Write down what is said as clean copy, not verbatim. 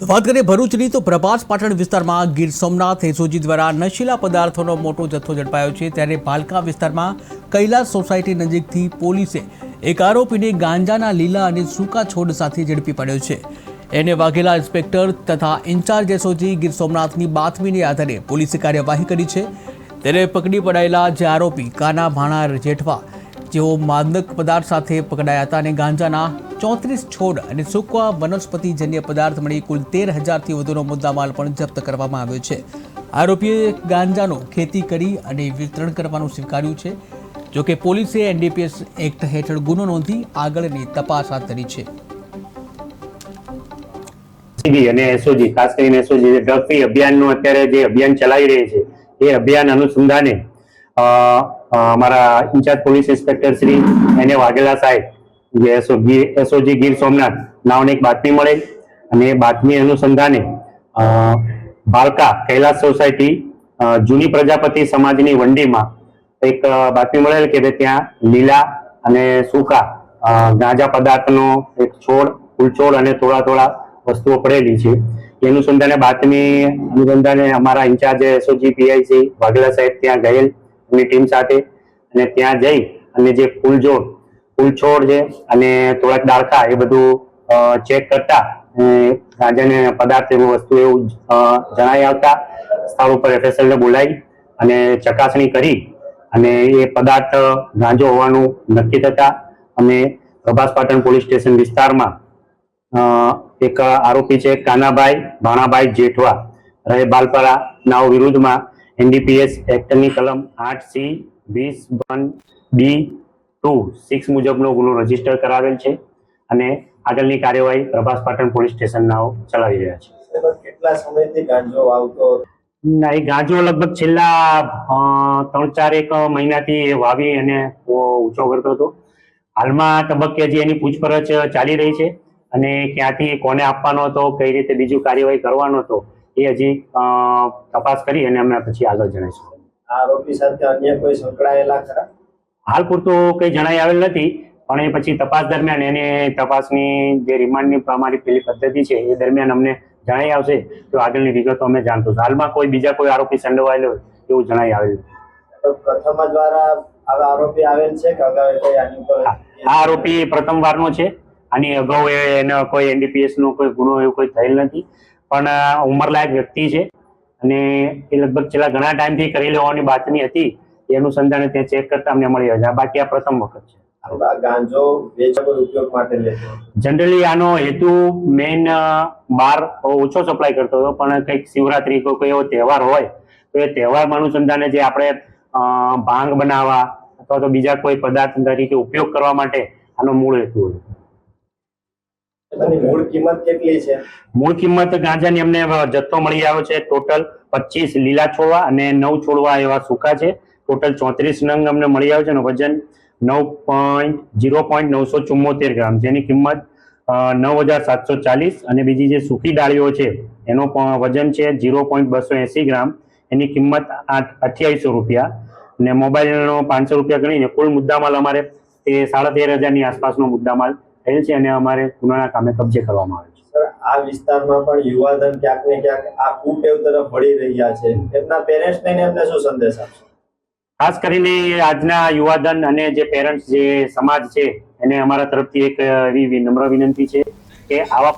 તો વાત કરીએ ભરૂચની તો પ્રભાસ પાટણ વિસ્તારમાં ગીર સોમનાથ એસઓજી દ્વારા નશીલા પદાર્થોનો મોટો જથ્થો ઝડપાયો છે। ત્યારે ભાલકા વિસ્તારમાં કૈલાસ સોસાયટી નજીકથી પોલીસે એક આરોપીને ગાંજાના લીલા અને સૂકા છોડ સાથે ઝડપી પડ્યો છે। એને વાઘેલા ઇન્સ્પેક્ટર તથા ઇન્ચાર્જ એસઓજી ગીર સોમનાથની બાતમીને આધારે પોલીસે કાર્યવાહી કરી છે। તેને પકડી પડાયેલા જે આરોપી કાના ભાણા જેઠવા જેઓ માદક પદાર્થ સાથે પકડાયા હતા અને ગાંજાના 34 છોડ અને સૂકા વનસ્પતિજન્ય પદાર્થ મળી કુલ 13,000થી વધુનો મુદ્દામાલ પણ જપ્ત કરવામાં આવ્યો છે। આરોપીએ ગાંજાનો ખેતી કરી અને વિતરણ કરવાનું સ્વીકાર્યું છે। જોકે પોલીસે એનડીપીએસ એક્ટ હેઠળ ગુનો નોંધી આગળની તપાસ હાથ ધરી છે। અને એસઓજી ખાસ કરીને એસઓજી ડ્રગ ફ્રી અભિયાનનું અત્યારે જે અભિયાન ચલાવી રહી છે એ અભિયાન અનુસંધાને અમારા ઇન્ચાર્જ પોલીસ ઇન્સ્પેક્ટર શ્રી એને વાઘેલા સાહેબ જે એસઓજી ગીર સોમનાથ નામની એક બાતમી મળેલ અને એ બાતમી અનુસંધાને ભાલકા કૈલાસ સોસાયટી જૂની પ્રજાપતિ સમાજની વંડીમાં એક બાતમી મળેલ કે ત્યાં લીલા અને સૂકા ગાંજા પદાર્થનો એક છોડ ફૂલછોડ અને થોડા વસ્તુઓ પડેલી છે। એ અનુસંધાને બાતમી અનુસંધાને અમારા ઇન્ચાર્જ એસઓજી પીઆઈ વાઘેલા સાહેબ ત્યાં ગયેલ એમની ટીમ સાથે અને ત્યાં જઈ અને જે ફૂલછોડ છે અને થોડાક ડાળખા એ બધું ચેક કરતા ગાંજાને પદાર્થ એવું વસ્તુ એવું જણાઈ આવતા સ્થળ ઉપર એફએસએલને બોલાવી અને ચકાસણી કરી અને એ પદાર્થ ગાંજો હોવાનું નક્કી થતા અમે પ્રભાસ પાટણ પોલીસ સ્ટેશન વિસ્તારમાં એક આરોપી છે કાનાભાઈ ભાણાભાઈ જેઠવા રહે બાલપરા નાઓ વિરુદ્ધમાં એનડીપીએસ એક્ટની કલમ 8C20(1)(b)(2)(6) મુજબનો ગુનો રજીસ્ટર કરાવેલ છે અને આગળની કાર્યવાહી પ્રભાસ પાટણ પોલીસ સ્ટેશન નાઓ ચલાવી રહ્યા છે। કેટલા સમયથી ગાંજો આવતો? ના, એ ગાંજો લગભગ છેલ્લા 3-4 મહિનાથી વાવી અને ઊંચો કરતો હતો। હાલમાં તબક્કે હજી એની પૂછપરછ ચાલી રહી છે અને ક્યાંથી કોને આપવાનો હતો, કઈ રીતે બીજું કાર્યવાહી કરવાનો હતો એ હજી તપાસ કરી અને અમે પછી આગળ જણાવીશું। આરોપી સાથે અન્ય કોઈ સંકળાયેલા ખરા? હાલ પૂરતું કઈ જણાઈ આવેલ નથી, પણ એ પછી તપાસ દરમિયાન એને તપાસની જે રિમાન્ડની અમારી પેલી પદ્ધતિ છે એ દરમિયાન અમને જણાઈ આવશે તો આગળની વિગતો અમે જાણતું। હાલમાં બીજા કોઈ આરોપી સંડોવાયેલો હોય એવું જણાઈ આવેલ નથી। પ્રથમ જ વાર આરોપી આવેલ છે કે અગાઉ કોઈ આની પર? આ આરોપી પ્રથમ વારનો છે। આની અગાઉ એનો કોઈ એનડીપીએસ નો કોઈ ગુનો એવું કોઈ થયેલ નથી, પણ ઉંમરલાયક વ્યક્તિ છે અને એ લગભગ છેલ્લા ઘણા ટાઈમથી કરી લેવાની બાતમી હતી એ અનુસંધાને ત્યાં ચેક કરતા અમને મળી આવે। બાકી આ પ્રથમ વખત છે। ગાંજો વેચાણ ઉપયોગ માટે લેતો? જનરલી આનો હેતુ મેઇન બહાર ઓછો સપ્લાય કરતો હતો, પણ કંઈક શિવરાત્રી કોઈ એવો તહેવાર હોય તો એ તહેવારમાં અનુસંધાને જે આપણે ભાંગ બનાવવા અથવા તો બીજા કોઈ પદાર્થ તરીકે ઉપયોગ કરવા માટે આનો મૂળ હેતુ હતો। મૂળ કિંમત કેટલી છે? મૂળ કિંમત ગાંજાની અમને જથ્થો મળી આવ્યો છે ટોટલ 25 લીલા છોડવા અને 9 છોડવા એવા સૂકા છે। ટોટલ 34 નંગ અમને મળી આવ્યો છે અને વજન 0.974 ગ્રામ, જેની કિંમત 9,740 અને બીજી જે સૂકી ડાળીઓ છે એનો વજન છે 0.280 ગ્રામ, એની કિંમત 2800 રૂપિયા અને મોબાઈલનો 500 રૂપિયા ગણીને કુલ મુદ્દામાલ અમારે તે 13,500ની આસપાસનો મુદ્દામાલ થયેલ છે અને અમારે ગુનાના કામે કબજે કરવામાં આવે છે। સર, આ વિસ્તારમાં પણ યુવાધન ક્યાંક ને ક્યાંક આ કુટેવ તરફ વળી રહ્યા છે, એમના પેરેન્ટ્સને એમને શું સંદેશ આપશો? ખાસ કરીને આજના યુવાધન અને જે પેરેન્ટ્સ જે સમાજ છે એને અમારા તરફથી એક એવી નમ્ર વિનંતી છે કે આવા